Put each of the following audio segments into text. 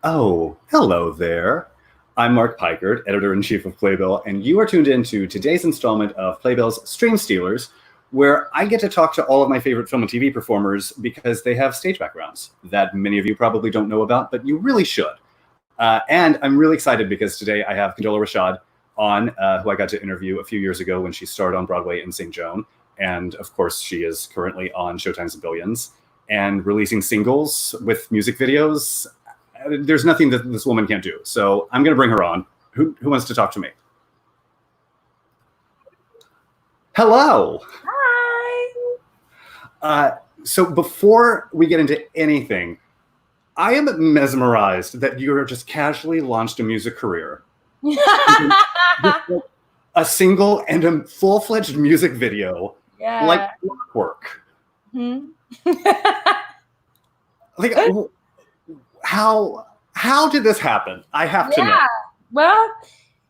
Oh, hello there. I'm Mark Pikert, editor-in-chief of Playbill, and you are tuned into today's installment of Playbill's Stream Stealers, where I get to talk to all of my favorite film and TV performers because they have stage backgrounds that many of you probably don't know about, but you really should. And I'm really excited because today I have Condola Rashad on, who I got to interview a few years ago when she starred on Broadway in St. Joan. And of course, she is currently on Showtime's Billions and releasing singles with music videos. There's nothing that this woman can't do. So I'm going to bring her on. Who wants to talk to me? Hello. Hi. So before we get into anything, I am mesmerized that you just casually launched a music career. A single and a full-fledged music video, like work. Mm-hmm. Like, how did this happen? I have to know. Well,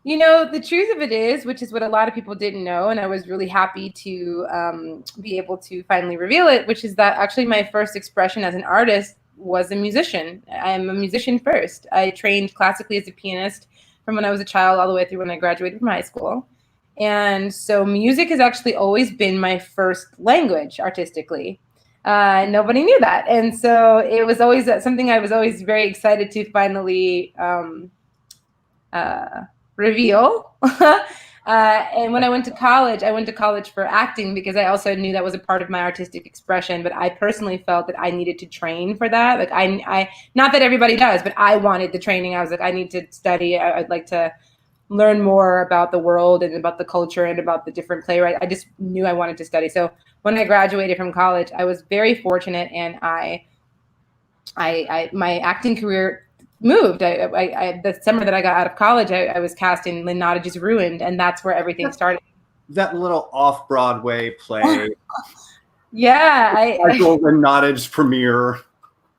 you know, the truth of it is, which is what a lot of people didn't know, and I was really happy to be able to finally reveal it, which is that actually my first expression as an artist was a musician. I'm a musician first. I trained classically as a pianist from when I was a child all the way through when I graduated from high school. And so music has actually always been my first language artistically. Nobody knew that. And so it was always something I was always very excited to finally reveal. And when I went to college for acting because I also knew that was a part of my artistic expression. But I personally felt that I needed to train for that. Like I not that everybody does, but I wanted the training. I was like, I need to study. I'd like to learn more about the world and about the culture and about the different playwrights. I just knew I wanted to study. So when I graduated from college, I was very fortunate, and I my acting career moved. The summer that I got out of college, I was cast in Lynn Nottage's Ruined, and that's where everything started. That little off-Broadway play. Yeah. Lynn Nottage's premiere.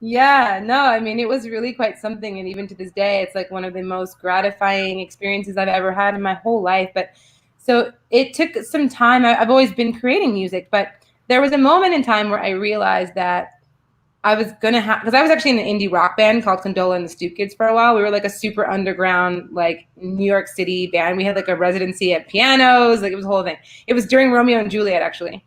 Yeah, no, I mean, it was really quite something. And even to this day, it's like one of the most gratifying experiences I've ever had in my whole life. But so it took some time. I've always been creating music, but there was a moment in time where I realized that I was going to have, because I was actually in an indie rock band called Condola and the Stoop Kids for a while. We were like a super underground, like New York City band. We had like a residency at pianos. Like it was a whole thing. It was during Romeo and Juliet, actually.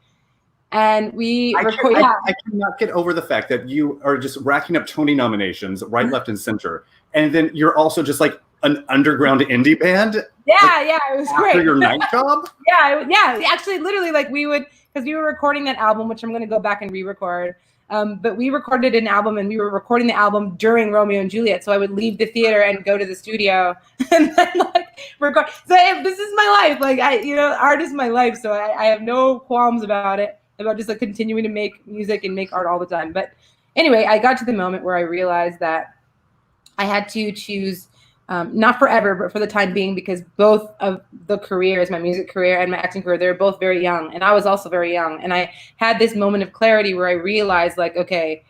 And I cannot get over the fact that you are just racking up Tony nominations right, left, and center. And then you're also just like an underground indie band. Yeah, it was great. After your night job? Yeah. Actually, literally, like because we were recording that album, which I'm going to go back and re-record. But we recorded an album, and we were recording the album during Romeo and Juliet. So I would leave the theater and go to the studio and then like record. So this is my life. Like art is my life. So I have no qualms about it. About just like continuing to make music and make art all the time. But anyway, I got to the moment where I realized that I had to choose, not forever, but for the time being, because both of the careers, my music career and my acting career, they were both very young. And I was also very young. And I had this moment of clarity where I realized like, okay,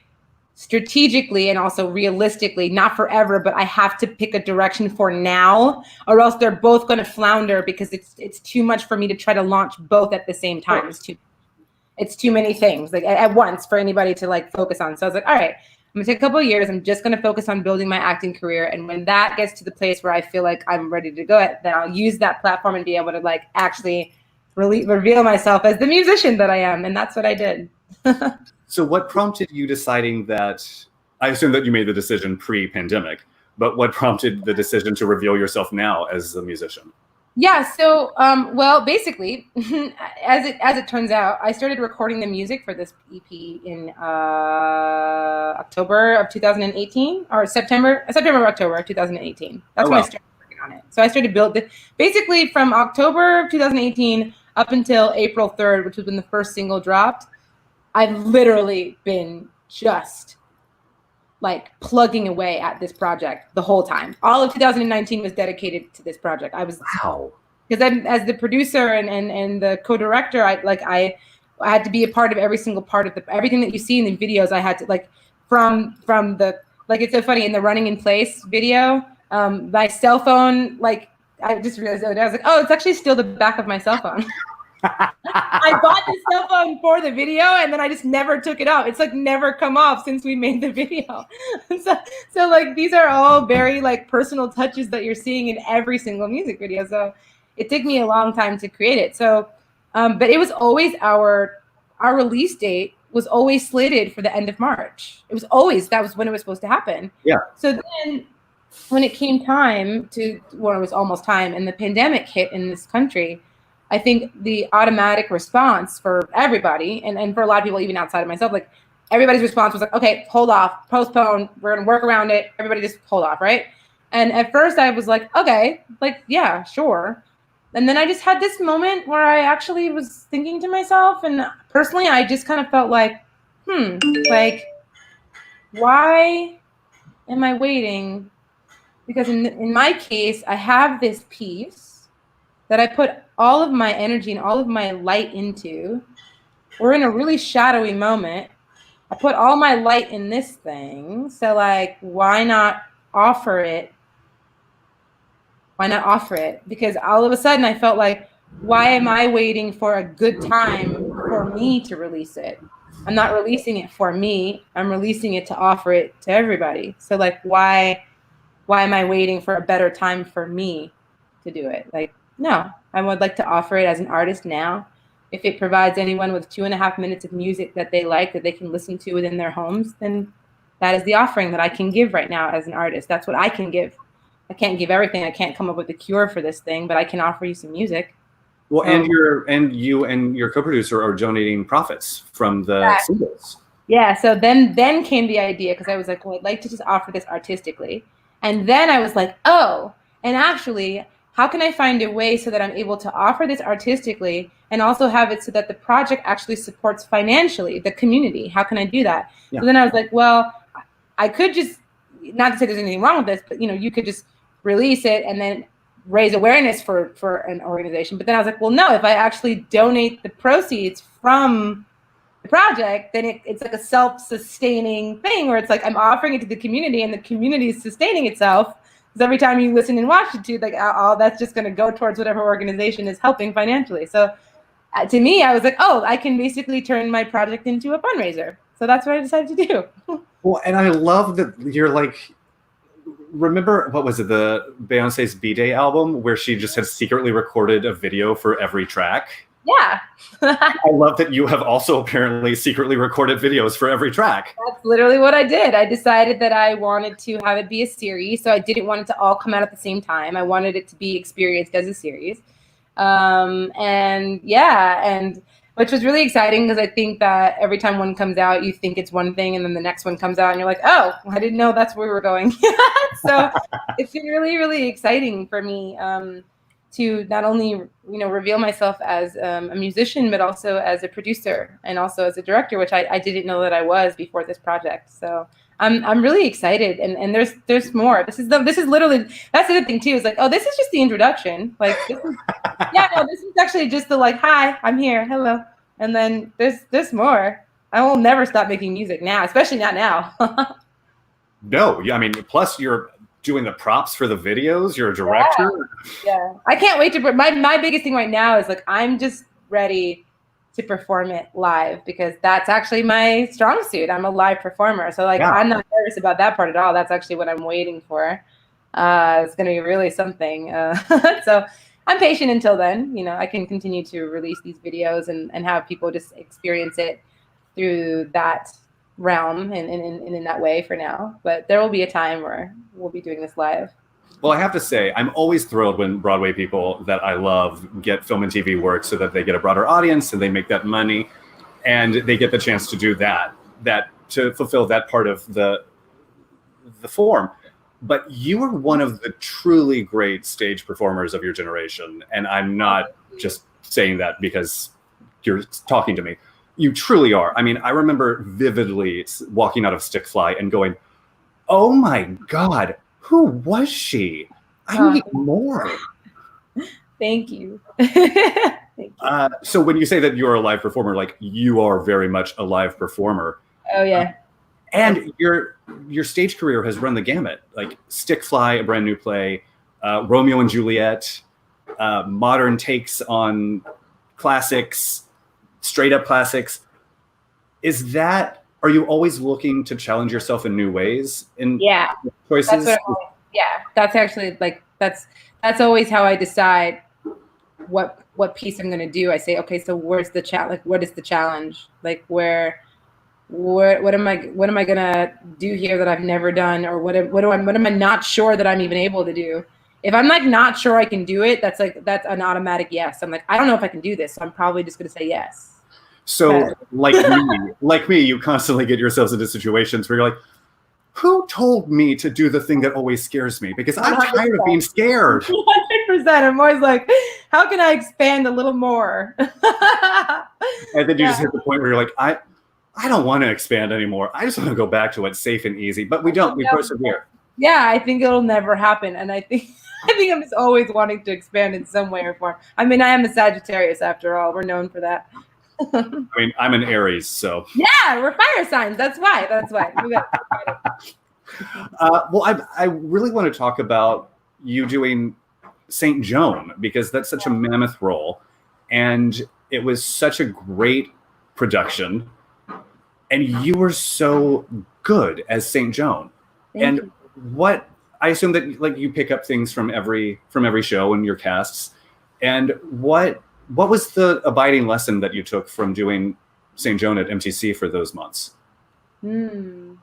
strategically and also realistically, not forever, but I have to pick a direction for now, or else they're both going to flounder because it's too much for me to try to launch both at the same time. It's too many things like at once for anybody to like focus on. So I was like, all right, I'm gonna take a couple of years. I'm just gonna focus on building my acting career. And when that gets to the place where I feel like I'm ready to go, then I'll use that platform and be able to like actually really reveal myself as the musician that I am. And that's what I did. So what prompted you deciding that? I assume that you made the decision pre-pandemic, but what prompted the decision to reveal yourself now as a musician? Yeah, so well, basically, as it turns out, I started recording the music for this EP in October of 2018, or September or October of 2018. That's when I started working on it. So I started basically from October of 2018 up until April 3rd, which was when the first single dropped. I've literally been just like plugging away at this project the whole time. All of 2019 was dedicated to this project. Because I'm as the producer and the co-director, I had to be a part of every single part of everything that you see in the videos. I had to like from the like, it's so funny in the Running in Place video, my cell phone, like I just realized the other day, I was like, oh, it's actually still the back of my cell phone. I bought this cell phone for the video, and then I just never took it off. It's like never come off since we made the video. So like these are all very like personal touches that you're seeing in every single music video. So it took me a long time to create it. So, but it was always our release date was always slated for the end of March. It was always, that was when it was supposed to happen. Yeah. So then when it came time to, well, it was almost time, and the pandemic hit in this country, I think the automatic response for everybody, and for a lot of people, even outside of myself, like everybody's response was like, okay, hold off, postpone, we're gonna work around it, everybody just hold off, right? And at first I was like, okay, like, yeah, sure. And then I just had this moment where I actually was thinking to myself, and personally, I just kind of felt like, like, why am I waiting? Because in my case, I have this piece that I put all of my energy and all of my light into. We're in a really shadowy moment. I put all my light in this thing. So like, why not offer it? Why not offer it? Because all of a sudden I felt like, why am I waiting for a good time for me to release it? I'm not releasing it for me. I'm releasing it to offer it to everybody. So like, why am I waiting for a better time for me to do it? Like, no, I would like to offer it as an artist now. If it provides anyone with 2.5 minutes of music that they like, that they can listen to within their homes, then that is the offering that I can give right now as an artist. That's what I can give. I can't give everything. I can't come up with a cure for this thing, but I can offer you some music. Well, and you and your co-producer are donating profits from the singles. Yeah. So then came the idea, because I was like, well, I'd like to just offer this artistically. And then I was like, oh, and actually, how can I find a way so that I'm able to offer this artistically and also have it so that the project actually supports financially the community? How can I do that? Yeah. So then I was like, well, I could just, not to say there's anything wrong with this, but you could just release it and then raise awareness for an organization. But then I was like, well, no, if I actually donate the proceeds from the project, then it's like a self-sustaining thing where it's like I'm offering it to the community and the community is sustaining itself. Because every time you listen and watch it, like all that's just going to go towards whatever organization is helping financially. So to me, I was like, oh, I can basically turn my project into a fundraiser. So that's what I decided to do. Well, and I love that you're like, remember, what was it, the Beyonce's B-Day album where she just had secretly recorded a video for every track? Yeah. I love that you have also apparently secretly recorded videos for every track. That's literally what I did. I decided that I wanted to have it be a series. So I didn't want it to all come out at the same time. I wanted it to be experienced as a series. And which was really exciting, because I think that every time one comes out, you think it's one thing, and then the next one comes out and you're like, oh, I didn't know that's where we were going. So it's been really, really exciting for me to not only, reveal myself as a musician, but also as a producer and also as a director, which I didn't know that I was before this project. So I'm really excited, and there's more. This is literally, that's the other thing too, is like, oh, this is just the introduction. Like, this is actually just the like, hi, I'm here, hello, and then there's more. I will never stop making music now, especially not now. No, I mean, plus you're doing the props for the videos. You're a director. Yeah. I can't wait to. My biggest thing right now is like, I'm just ready to perform it live, because that's actually my strong suit. I'm a live performer. So like, I'm not nervous about that part at all. That's actually what I'm waiting for. It's going to be really something. So I'm patient until then. I can continue to release these videos and have people just experience it through that realm and in that way for now. But there will be a time where we'll be doing this live. Well, I have to say, I'm always thrilled when Broadway people that I love get film and TV work so that they get a broader audience and they make that money and they get the chance to do that to fulfill that part of the form. But you are one of the truly great stage performers of your generation. And I'm not just saying that because you're talking to me. You truly are. I mean, I remember vividly walking out of Stick Fly and going, oh my God, who was she? I need more. Thank you. Thank you. So when you say that you're a live performer, like, you are very much a live performer. Oh yeah. And your stage career has run the gamut, like Stick Fly, a brand new play, Romeo and Juliet, modern takes on classics, straight up classics. Are you always looking to challenge yourself in new ways in choices? That's actually like, that's always how I decide what piece I'm going to do. I say, okay, so where's the like, what is the challenge? Like what am I going to do here that I've never done? Or what am I not sure that I'm even able to do? If I'm like not sure I can do it, that's an automatic yes. I'm like, I don't know if I can do this, so I'm probably just going to say yes. So like me, you constantly get yourselves into situations where you're like, who told me to do the thing that always scares me? Because I'm 100%. Tired of being scared. 100%. I'm always like, how can I expand a little more? And then you just hit the point where you're like, I don't want to expand anymore. I just want to go back to what's safe and easy. But we don't. We persevere. Yeah, I think it'll never happen. And I think I'm just always wanting to expand in some way or form. I mean, I am a Sagittarius after all. We're known for that. I mean, I'm an Aries, so. Yeah, we're fire signs. That's why. Well, I really want to talk about you doing St. Joan, because that's such a mammoth role. And it was such a great production. And you were so good as St. Joan. Thank you. What I assume that like you pick up things from every show and your casts. And what was the abiding lesson that you took from doing St. Joan at MTC for those months? There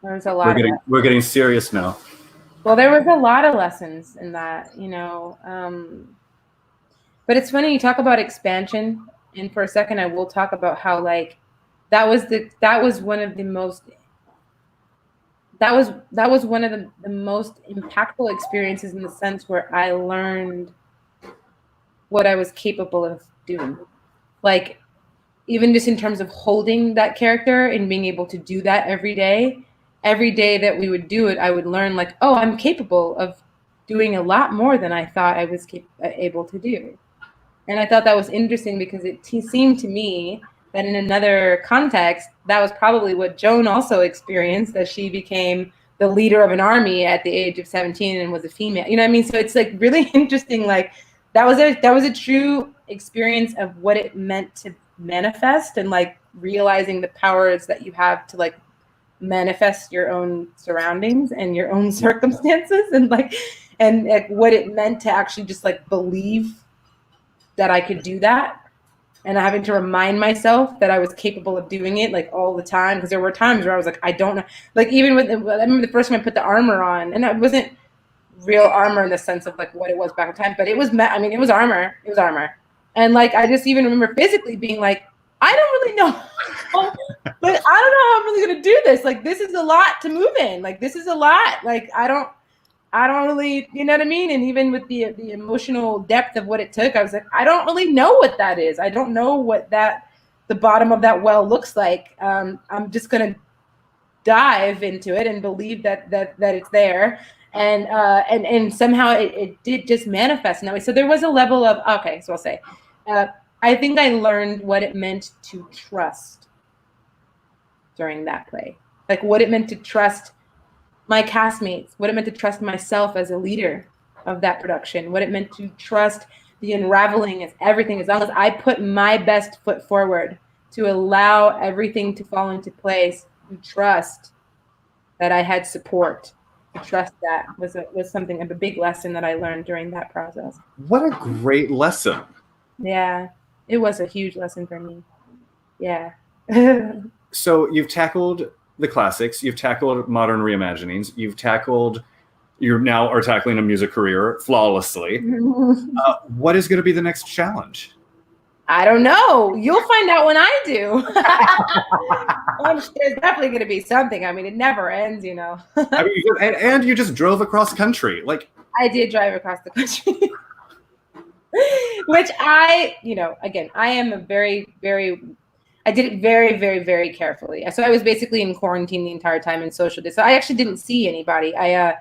was a lot. We're getting serious now. Well, there was a lot of lessons in that, but it's funny you talk about expansion. And for a second, I will talk about how like that was one of the most impactful experiences in the sense where I learned what I was capable of doing. Like even just in terms of holding that character and being able to do that every day that we would do it, I would learn like, oh, I'm capable of doing a lot more than I thought I was able to do. And I thought that was interesting because it seemed to me that in another context, that was probably what Joan also experienced, as she became the leader of an army at the age of 17 and was a female. You know what I mean? So it's like really interesting. Like that was a true experience of what it meant to manifest and like realizing the powers that you have to like manifest your own surroundings and your own circumstances and like what it meant to actually just like believe that I could do that, and having to remind myself that I was capable of doing it like all the time, because there were times where I was like, I don't know, like even I remember the first time I put the armor on, and it wasn't real armor in the sense of like what it was back in time, but it was armor, and like I just even remember physically being like, I don't really know, but I don't know how I'm really gonna do this. Like this is a lot to move in. Like this is a lot. Like I don't really, you know what I mean? And even with the emotional depth of what it took, I was like, I don't really know what that is. I don't know what the bottom of that well looks like. I'm just going to dive into it and believe that it's there. And somehow it did just manifest in that way. So there was a level of, okay, so I'll say, I think I learned what it meant to trust during that play. Like what it meant to trust my castmates, what it meant to trust myself as a leader of that production, what it meant to trust the unraveling as everything, as long as I put my best foot forward to allow everything to fall into place, to trust that I had support, to trust that was something of a big lesson that I learned during that process. What a great lesson. Yeah, it was a huge lesson for me. Yeah. So you've tackled the classics, you've tackled modern reimaginings, you now are tackling a music career flawlessly. What is going to be the next challenge? I don't know. You'll find out when I do. There's definitely going to be something. I mean, it never ends, I mean, and you just drove across country. Like I did drive across the country. Which again, I am a very, very, I did it very, very, very carefully. So I was basically in quarantine the entire time and social distance. So I actually didn't see anybody. I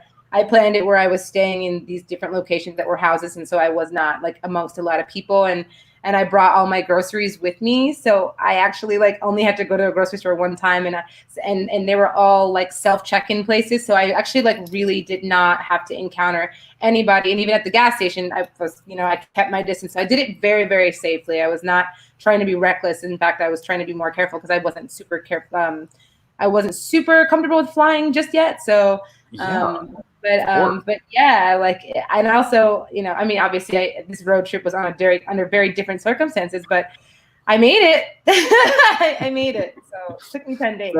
planned it where I was staying in these different locations that were houses. And so I was not like amongst a lot of people. And and I brought all my groceries with me. So I actually like only had to go to a grocery store one time, and they were all like self check-in places. So I actually like really did not have to encounter anybody. And even at the gas station, I was, I kept my distance. So I did it very, very safely. I was not trying to be reckless. In fact, I was trying to be more careful because I wasn't super careful. I wasn't super comfortable with flying just yet. So, but yeah, like, and also, I mean, obviously this road trip was under very different circumstances, but I made it. I made it. So it took me 10 days.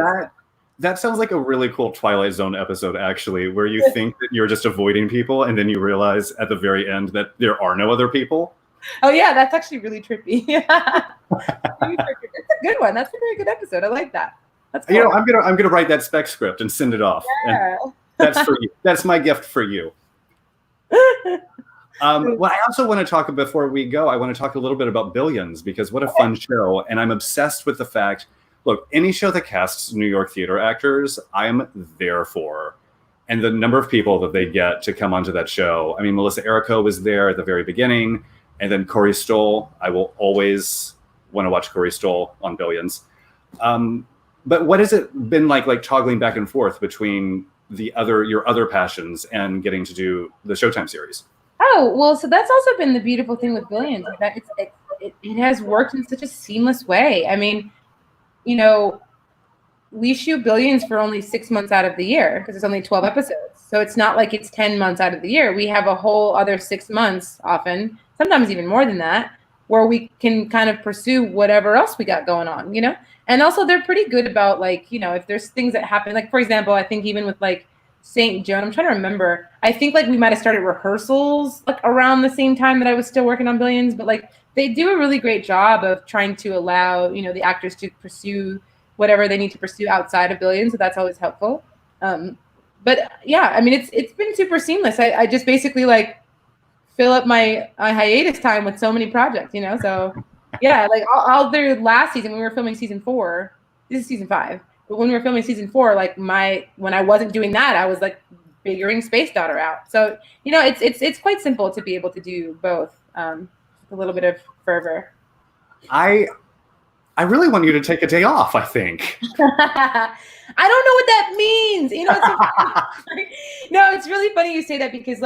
That sounds like a really cool Twilight Zone episode, actually, where you think that you're just avoiding people, and then you realize at the very end that there are no other people. Oh yeah, that's actually really trippy. That's a good one. That's a very good episode. I like that. That's cool. I'm gonna write that spec script and send it off. Yeah. And that's for you. That's my gift for you. Well, I also want to talk, before we go, I want to talk a little bit about Billions, because what a fun show. And I'm obsessed with the fact, look, any show that casts New York theater actors, I'm there for. And the number of people that they get to come onto that show. I mean, Melissa Errico was there at the very beginning, and then Corey Stoll. I will always want to watch Corey Stoll on Billions. But what has it been like toggling back and forth between your other passions and getting to do the Showtime series? Oh, well, so that's also been the beautiful thing with Billions, is that it has worked in such a seamless way. I mean, we shoot Billions for only 6 months out of the year because it's only 12 episodes. So it's not like it's 10 months out of the year. We have a whole other 6 months often, sometimes even more than that, where we can kind of pursue whatever else we got going on, And also they're pretty good about if there's things that happen, like for example, I think even with St. Joan, I'm trying to remember, I think we might have started rehearsals around the same time that I was still working on Billions, but they do a really great job of trying to allow, the actors to pursue whatever they need to pursue outside of Billions. So that's always helpful. But yeah, I mean, it's been super seamless. I just basically fill up my hiatus time with so many projects, so yeah, all their last season, when we were filming season 4, this is season 5, but when we were filming season 4, when I wasn't doing that, I was figuring Space Daughter out. So, it's quite simple to be able to do both, with a little bit of fervor. I really want you to take a day off, I think. I don't know what that means. No, it's really funny you say that, because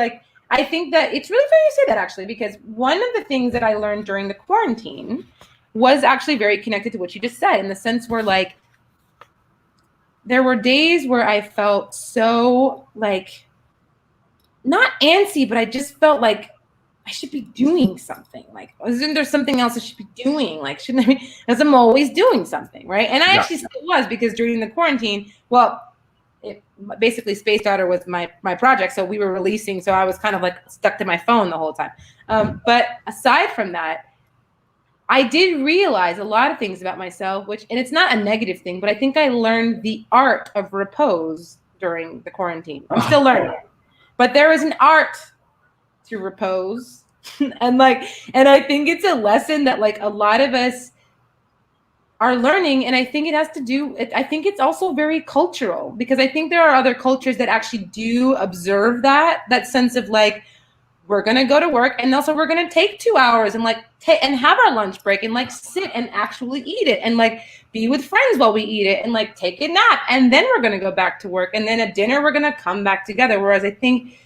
I think that it's really funny you say that, actually, because one of the things that I learned during the quarantine was actually very connected to what you just said, in the sense where there were days where I felt so not antsy, but I just felt like I should be doing something. Isn't there something else I should be doing? Shouldn't I be? Because I'm always doing something, right? And I actually still was, because during the quarantine, basically Space Daughter was my project, so we were releasing, so I was kind of stuck to my phone the whole time. But aside from that, I did realize a lot of things about myself, and it's not a negative thing, but I think I learned the art of repose during the quarantine. I'm still learning it, but there is an art to repose. and I think it's a lesson that a lot of us are learning, and I think it has to do, I think it's also very cultural, because I think there are other cultures that actually do observe that sense of we're gonna go to work, and also we're gonna take 2 hours and and have our lunch break, and sit and actually eat it, and be with friends while we eat it, and take a nap, and then we're gonna go back to work, and then at dinner we're gonna come back together. Whereas I think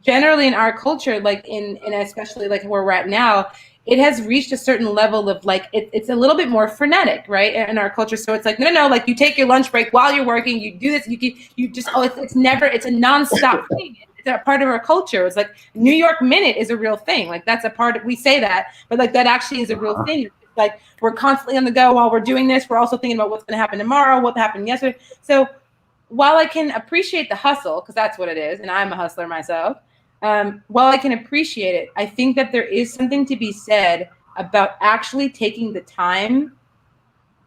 generally in our culture, in especially where we're at now, it has reached a certain level of it's a little bit more frenetic, right, in our culture. So it's no, you take your lunch break while you're working, you do this, you just it's a nonstop thing. It's a part of our culture. It's New York Minute is a real thing. That's a part of, we say that, but that actually is a real thing. It's we're constantly on the go while we're doing this. We're also thinking about what's going to happen tomorrow, what happened yesterday. So while I can appreciate the hustle, because that's what it is, and I'm a hustler myself, while I can appreciate it, I think that there is something to be said about actually taking the time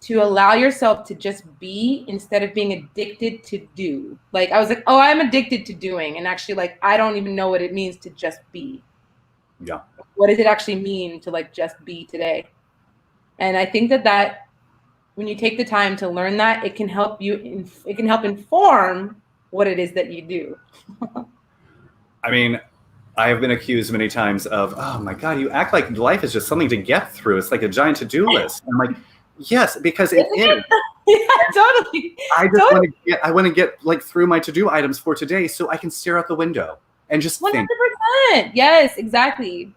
to allow yourself to just be, instead of being addicted to do. I was I'm addicted to doing, and actually I don't even know what it means to just be. Yeah. What does it actually mean to just be today? And I think that when you take the time to learn that, it can help you. It can help inform what it is that you do. I mean, I have been accused many times of, oh my God, you act like life is just something to get through. It's like a giant to-do list. I'm like, yes, because it is. Yeah, totally. I just want to get like through my to-do items for today so I can stare out the window and just 100%. think. Yes, exactly.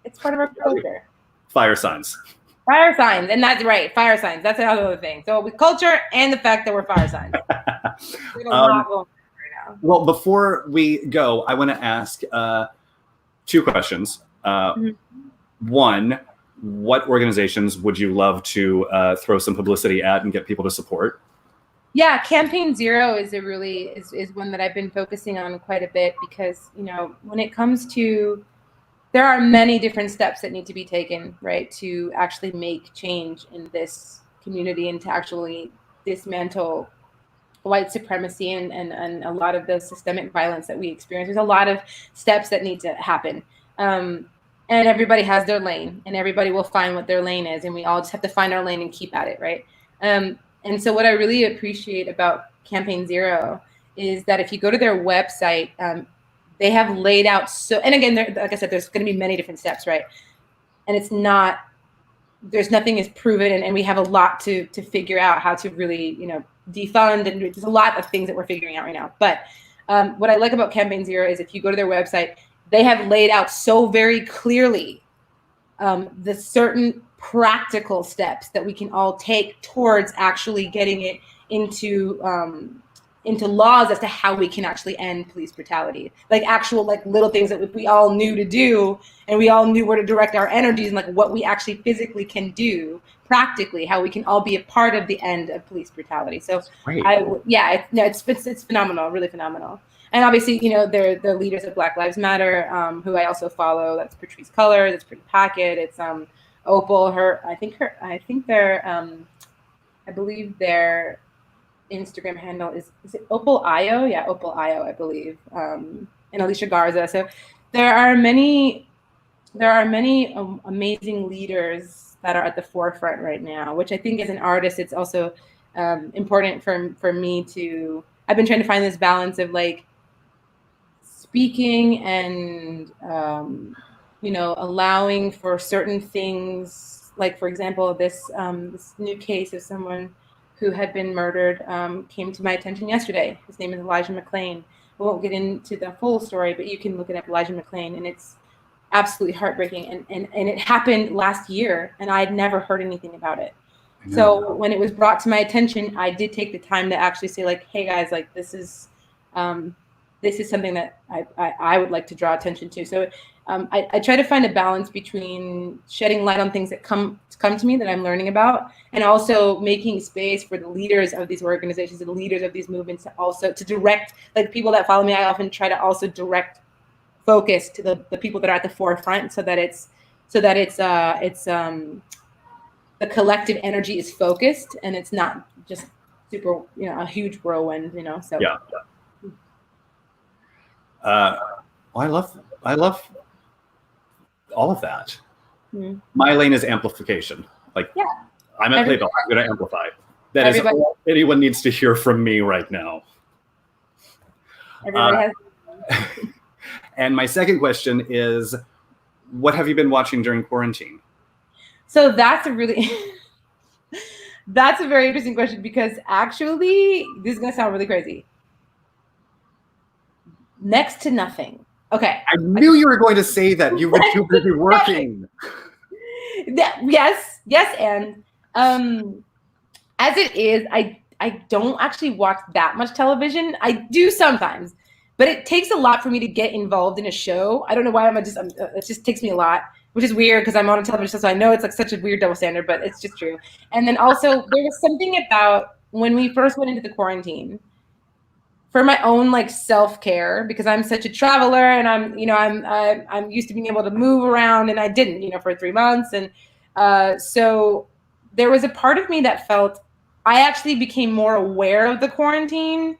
It's part of our culture. Fire signs. Fire signs, and that's right. Fire signs. That's another thing. So with culture and the fact that we're fire signs, we have a lot going on right now. Well, before we go, I want to ask 2 questions. One, what organizations would you love to throw some publicity at and get people to support? Yeah, Campaign Zero is is one that I've been focusing on quite a bit because, you know, when it comes to, there are many different steps that need to be taken, right, to actually make change in this community and to actually dismantle white supremacy and a lot of the systemic violence that we experience. There's a lot of steps that need to happen. And everybody has their lane, and everybody will find what their lane is, and we all just have to find our lane and keep at it, right? And so what I really appreciate about Campaign Zero is that if you go to their website, they have laid out and again, like I said, there's going to be many different steps, right? And it's not, there's nothing is proven, and we have a lot to figure out how to really, you know, defund, and there's a lot of things that we're figuring out right now. But what I like about Campaign Zero is if you go to their website, they have laid out so very clearly the certain practical steps that we can all take towards actually getting it into laws as to how we can actually end police brutality, like actual like little things that we all knew to do, and we all knew where to direct our energies, and like what we actually physically can do practically, how we can all be a part of the end of police brutality. So it's phenomenal, really phenomenal. And obviously, you know, they're the leaders of Black Lives Matter, who I also follow. That's Patrice Cullors, it's Pretty Packet, it's Opal. I believe their Instagram handle is it Opal IO? Yeah, Opal IO, I believe. And Alicia Garza. So there are many amazing leaders that are at the forefront right now, which I think as an artist, it's also important for me to, I've been trying to find this balance of like speaking and, you know, allowing for certain things, like for example, this new case of someone who had been murdered came to my attention yesterday. His name is Elijah McClain. I won't get into the full story, but you can look it up, Elijah McClain, and it's absolutely heartbreaking. And it happened last year, and I had never heard anything about it. So when it was brought to my attention, I did take the time to actually say, like, hey guys, like this is something that I would like to draw attention to. So I try to find a balance between shedding light on things that come to me that I'm learning about, and also making space for the leaders of these organizations, the leaders of these movements, to direct, like people that follow me. I often try to also direct focus to the people that are at the forefront, so that the collective energy is focused and it's not just super, you know, a huge whirlwind, you know. So yeah. I love all of that. Mm-hmm. My lane is amplification. Like, yeah. I'm at Playbill. I'm going to amplify. That is all anyone needs to hear from me right now. Everybody has. And my second question is, what have you been watching during quarantine? So that's a very interesting question, because actually, this is going to sound really crazy. Next to nothing. Okay. I knew you were going to say that. You were too busy working. Yes. And as it is, I don't actually watch that much television. I do sometimes, but it takes a lot for me to get involved in a show. I don't know why it just takes me a lot, which is weird because I'm on a television show, so I know it's like such a weird double standard, but it's just true. And then also there was something about when we first went into the quarantine, for my own like self-care, because I'm such a traveler and I'm used to being able to move around, and I didn't, for 3 months. And so there was a part of me that felt I actually became more aware of the quarantine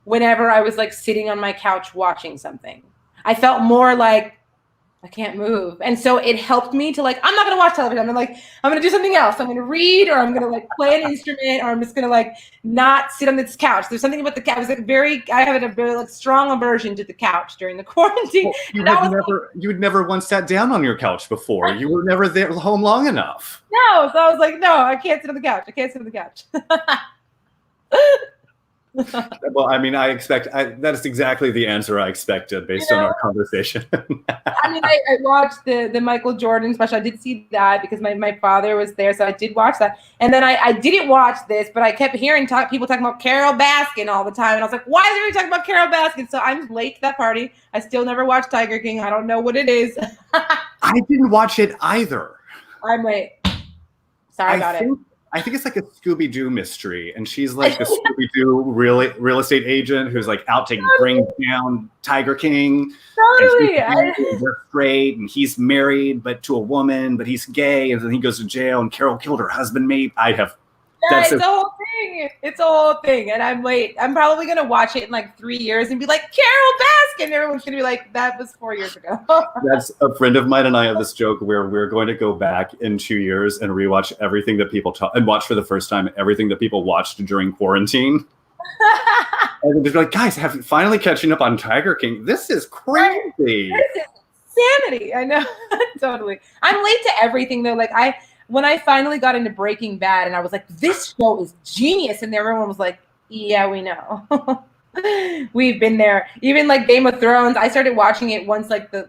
whenever I was like sitting on my couch watching something. I felt more like I can't move. And so it helped me to like, I'm not going to watch television. I'm going to do something else. I'm going to read, or I'm going to like play an instrument, or I'm just going to like not sit on this couch. There's something about the couch. I was like I have a very like strong aversion to the couch during the quarantine. Well, you had never once sat down on your couch before. You were never there home long enough. No. So I was like, no, I can't sit on the couch. I can't sit on the couch. Well, I mean, that is exactly the answer I expected based on our conversation. I mean, I watched the Michael Jordan special. I did see that because my father was there, so I did watch that. And then I didn't watch this, but I kept hearing people talking about Carol Baskin all the time. And I was like, why is everybody talking about Carol Baskin? So I'm late to that party. I still never watched Tiger King. I don't know what it is. I didn't watch it either. I'm late. Sorry about it. I think it's like a Scooby-Doo mystery, and she's like a Scooby-Doo real estate agent who's like out to bring down Tiger King. Totally. They're straight, and he's married, but to a woman, but he's gay, and then he goes to jail, and Carol killed her husband, mate. It's a whole thing. It's a whole thing, and I'm late. I'm probably going to watch it in like 3 years and be like, Carol Baskin. Everyone's going to be like, that was 4 years ago. That's a friend of mine and I have this joke where we're going to go back in 2 years and rewatch everything that people and watch for the first time everything that people watched during quarantine. And they'll be like, guys, finally catching up on Tiger King. This is crazy. This is insanity. I know. Totally. I'm late to everything though. Like when I finally got into Breaking Bad and I was like, this show is genius. And everyone was like, yeah, we know. We've been there. Even like Game of Thrones, I started watching it once like the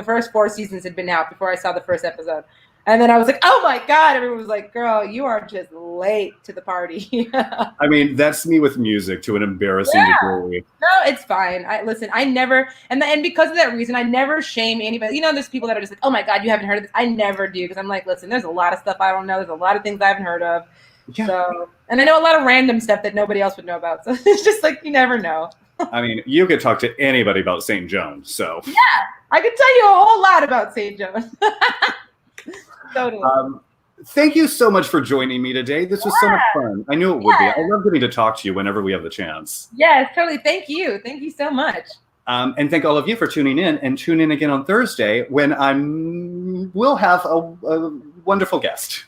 first 4 seasons had been out before I saw the first episode. And then I was like, oh my God. Everyone was like, girl, you are just late to the party. I mean, that's me with music to an embarrassing degree. No, it's fine. I never, and because of that reason, I never shame anybody. You know, there's people that are just like, oh my God, you haven't heard of this. I never do. Because I'm like, listen, there's a lot of stuff I don't know. There's a lot of things I haven't heard of. Yeah. So, and I know a lot of random stuff that nobody else would know about. So it's just like, you never know. I mean, you could talk to anybody about St. John's. So yeah, I could tell you a whole lot about St. John's. Totally. Thank you so much for joining me today. This was so much fun. I knew it would be. I love getting to talk to you whenever we have the chance. Yes, totally. Thank you. Thank you so much. And thank all of you for tuning in, and tune in again on Thursday when we'll have a wonderful guest.